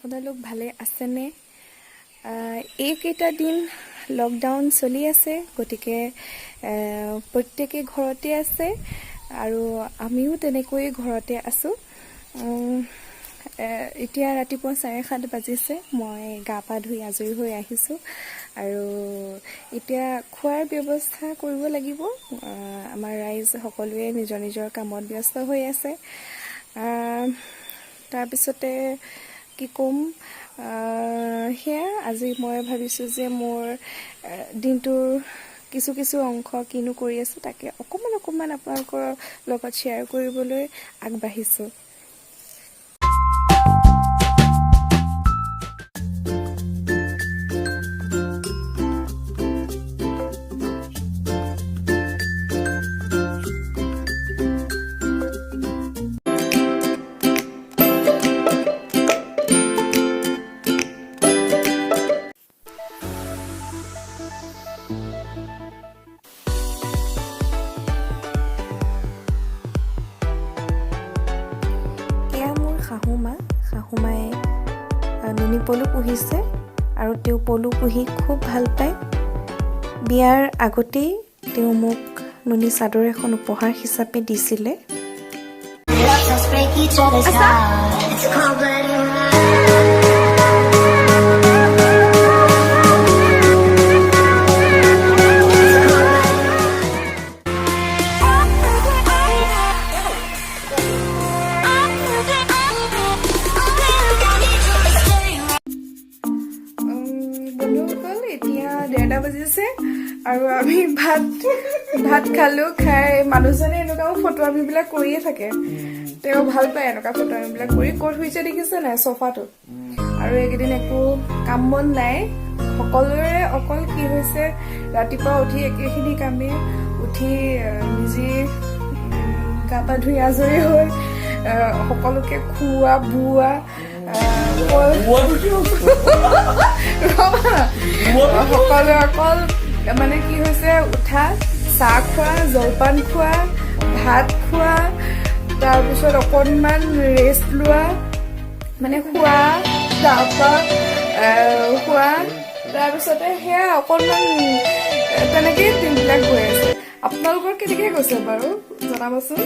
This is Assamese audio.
আপোনালোক ভালে আছেনে? এইকেইটা দিন লকডাউন চলি আছে, গতিকে প্ৰত্যেকে ঘৰতে আছে আৰু আমিও তেনেকৈ ঘৰতে আছোঁ। এতিয়া ৰাতিপুৱা 7:30 বাজিছে। মই গা পা ধুই আজৰি হৈ আহিছোঁ আৰু এতিয়া খোৱাৰ ব্যৱস্থা কৰিব লাগিব। আমাৰ ৰাইজ সকলোৱে নিজৰ নিজৰ কামত ব্যস্ত হৈ আছে। তাৰপিছতে কি ক'ম, সেয়া আজি মই ভাবিছোঁ যে মোৰ দিনটোৰ কিছু অংশ কিনো কৰি আছোঁ তাকে অকণমান আপোনালোকৰ লগত শ্বেয়াৰ কৰিবলৈ আগবাঢ়িছোঁ। শাহুমায়ে নুনী পলু পুহিছে আৰু তেওঁ পলু পুহি খুব ভাল পায়। বিয়াৰ আগতেই তেওঁ মোক নুনী চাদৰ এখন উপহাৰ হিচাপে দিছিলে। এতিয়া 1:30 বাজিছে আৰু আমি ভাত খালোঁ। খাই মানুহজনে এনেকুৱা ফটোৱামিবিলাক কৰিয়ে থাকে। তেওঁ ভাল পায় এনেকুৱা ফটোৱামিবিলাক কৰি। ক'ত শুইছে দেখিছে নাই? চফাটোত। আৰু এইকেইদিন একো কাম বন নাই। সকলোৰে অকল কি হৈছে, ৰাতিপুৱা উঠি একেখিনি কামেই উঠি নিজে গা পা ধুই আজৰি হৈ সকলোকে খোৱা বোৱা, সকলোৱে অকল মানে কি হৈছে, উঠা, চাহ খোৱা, জলপান খোৱা, ভাত খোৱা, তাৰপিছত অকণমান ৰেষ্ট লোৱা, মানে খোৱা, তাৰপৰা খোৱা, তাৰপিছতে সেয়া অকণমান তেনেকেই দিনবিলাক গৈ আছে। আপোনালোকৰ কেনেকৈ গৈছে বাৰু জনাবচোন।